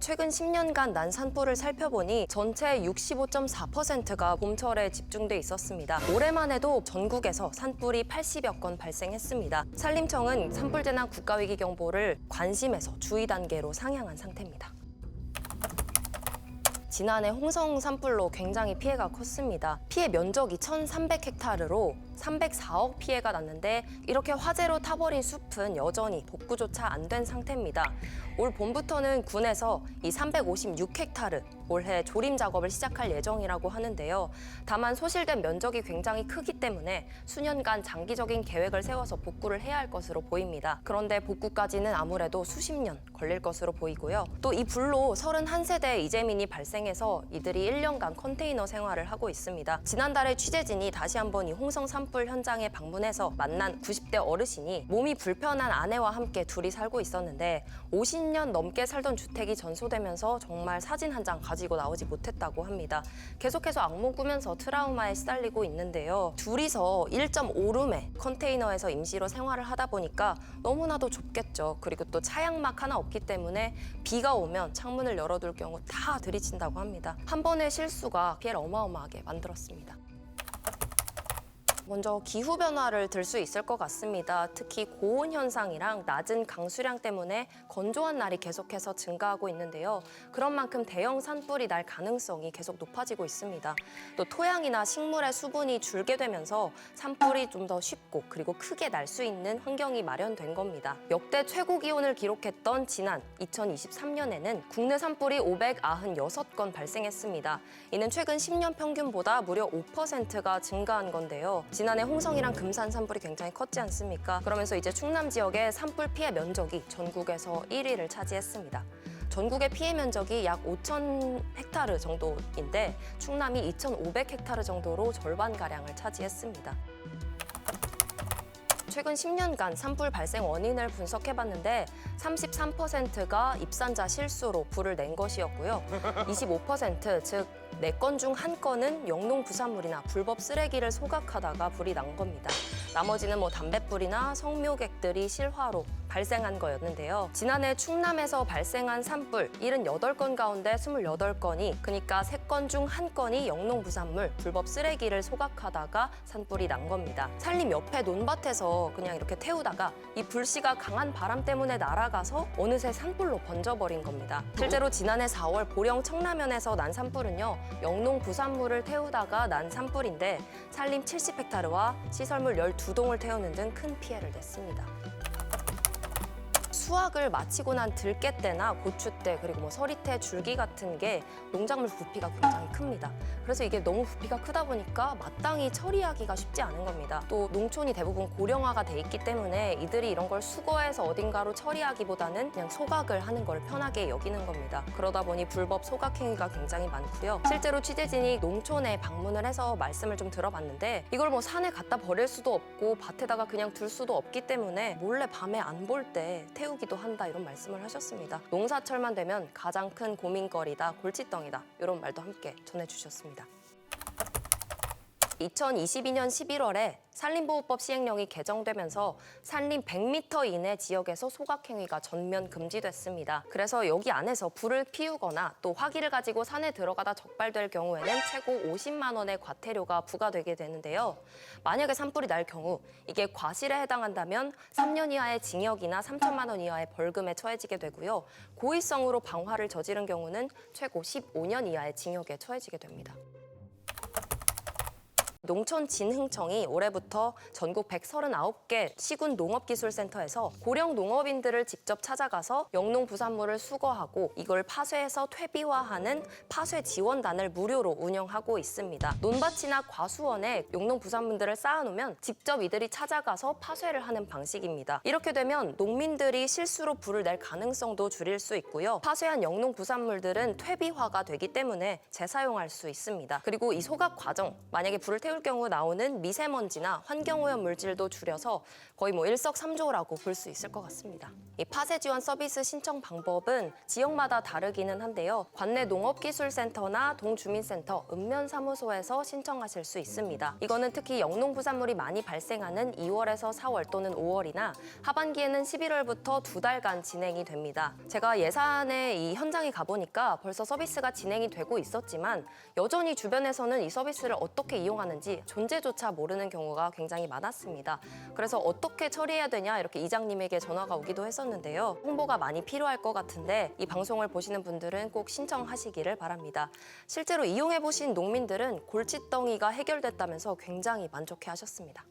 최근 10년간 난 산불을 살펴보니 전체 65.4%가 봄철에 집중돼 있었습니다. 올해만 해도 전국에서 산불이 80여 건 발생했습니다. 산림청은 산불재난 국가위기경보를 관심에서 주의 단계로 상향한 상태입니다. 지난해 홍성 산불로 굉장히 피해가 컸습니다. 피해 면적이 1,300헥타르로 304억 피해가 났는데 이렇게 화재로 타버린 숲은 여전히 복구조차 안 된 상태입니다. 올 봄부터는 군에서 이 356헥타르 올해 조림 작업을 시작할 예정이라고 하는데요. 다만 소실된 면적이 굉장히 크기 때문에 수년간 장기적인 계획을 세워서 복구를 해야 할 것으로 보입니다. 그런데 복구까지는 아무래도 수십 년 걸릴 것으로 보이고요. 또 이 불로 31세대 이재민이 발생해서 이들이 1년간 컨테이너 생활을 하고 있습니다. 지난달에 취재진이 다시 한번 이 홍성 산불 현장에 방문해서 만난 90대 어르신이 몸이 불편한 아내와 함께 둘이 살고 있었는데 50년 넘게 살던 주택이 전소되면서 정말 사진 한 장 가지고 나오지 못했다고 합니다. 계속해서 악몽 꾸면서 트라우마에 시달리고 있는데요. 둘이서 1.5룸의 컨테이너에서 임시로 생활을 하다 보니까 너무나도 좁겠죠. 그리고 또 차양막 하나 없기 때문에 비가 오면 창문을 열어둘 경우 다 들이친다고 합니다. 한 번의 실수가 피해를 어마어마하게 만들었습니다. 먼저 기후변화를 들 수 있을 것 같습니다. 특히 고온 현상이랑 낮은 강수량 때문에 건조한 날이 계속해서 증가하고 있는데요. 그런 만큼 대형 산불이 날 가능성이 계속 높아지고 있습니다. 또 토양이나 식물의 수분이 줄게 되면서 산불이 좀 더 쉽고 그리고 크게 날 수 있는 환경이 마련된 겁니다. 역대 최고 기온을 기록했던 지난 2023년에는 국내 산불이 596건 발생했습니다. 이는 최근 10년 평균보다 무려 5%가 증가한 건데요. 지난해 홍성이랑 금산 산불이 굉장히 컸지 않습니까? 그러면서 이제 충남 지역의 산불 피해 면적이 전국에서 1위를 차지했습니다. 전국의 피해 면적이 약 5,000헥타르 정도인데 충남이 2,500헥타르 정도로 절반가량을 차지했습니다. 최근 10년간 산불 발생 원인을 분석해봤는데 33%가 입산자 실수로 불을 낸 것이었고요. 25%, 즉 4건 중 1건은 영농 부산물이나 불법 쓰레기를 소각하다가 불이 난 겁니다. 나머지는 담뱃불이나 성묘객들이 실화로 발생한 거였는데요. 지난해 충남에서 발생한 산불 78건 가운데 28건이, 그러니까 3건 중 1건이 영농 부산물, 불법 쓰레기를 소각하다가 산불이 난 겁니다. 산림 옆에 논밭에서 그냥 이렇게 태우다가 이 불씨가 강한 바람 때문에 날아가서 어느새 산불로 번져버린 겁니다. 실제로 지난해 4월 보령 청라면에서 난 산불은요, 영농 부산물을 태우다가 난 산불인데 산림 70헥타르와 시설물 12동을 태우는 등 큰 피해를 냈습니다. 수확을 마치고 난 들깨떼나 고추떼 그리고 서리태, 줄기 같은 게 농작물 부피가 굉장히 큽니다. 그래서 이게 너무 부피가 크다 보니까 마땅히 처리하기가 쉽지 않은 겁니다. 또 농촌이 대부분 고령화가 돼 있기 때문에 이들이 이런 걸 수거해서 어딘가로 처리하기보다는 그냥 소각을 하는 걸 편하게 여기는 겁니다. 그러다 보니 불법 소각 행위가 굉장히 많고요. 실제로 취재진이 농촌에 방문을 해서 말씀을 좀 들어봤는데 이걸 산에 갖다 버릴 수도 없고 밭에다가 그냥 둘 수도 없기 때문에 몰래 밤에 안 볼 때 태우기도 한다, 이런 말씀을 하셨습니다. 농사철만 되면 가장 큰 고민거리다, 골칫덩이다, 이런 말도 함께 전해주셨습니다. 2022년 11월에 산림보호법 시행령이 개정되면서 산림 100m 이내 지역에서 소각행위가 전면 금지됐습니다. 그래서 여기 안에서 불을 피우거나 또 화기를 가지고 산에 들어가다 적발될 경우에는 최고 50만 원의 과태료가 부과되게 되는데요. 만약에 산불이 날 경우 이게 과실에 해당한다면 3년 이하의 징역이나 3천만 원 이하의 벌금에 처해지게 되고요. 고의성으로 방화를 저지른 경우는 최고 15년 이하의 징역에 처해지게 됩니다. 농촌진흥청이 올해부터 전국 139개 시군 농업기술센터에서 고령 농업인들을 직접 찾아가서 영농 부산물을 수거하고 이걸 파쇄해서 퇴비화하는 파쇄 지원단을 무료로 운영하고 있습니다. 논밭이나 과수원에 영농 부산물들을 쌓아놓으면 직접 이들이 찾아가서 파쇄를 하는 방식입니다. 이렇게 되면 농민들이 실수로 불을 낼 가능성도 줄일 수 있고요. 파쇄한 영농 부산물들은 퇴비화가 되기 때문에 재사용할 수 있습니다. 그리고 이 소각 과정, 만약에 불을 태울 경우 나오는 미세먼지나 환경오염 물질도 줄여서 거의 일석삼조라고 볼 수 있을 것 같습니다. 이 파쇄 지원 서비스 신청 방법은 지역마다 다르기는 한데요. 관내 농업기술센터나 동주민센터, 읍면사무소에서 신청하실 수 있습니다. 이거는 특히 영농부산물이 많이 발생하는 2월에서 4월 또는 5월이나 하반기에는 11월부터 2달간 진행이 됩니다. 제가 예산에 이 현장에 가보니까 벌써 서비스가 진행이 되고 있었지만 여전히 주변에서는 이 서비스를 어떻게 이용하는지 존재조차 모르는 경우가 굉장히 많았습니다. 그래서 어떻게 처리해야 되냐 이렇게 이장님에게 전화가 오기도 했었는데요. 홍보가 많이 필요할 것 같은데 이 방송을 보시는 분들은 꼭 신청하시기를 바랍니다. 실제로 이용해보신 농민들은 골칫덩이가 해결됐다면서 굉장히 만족해 하셨습니다.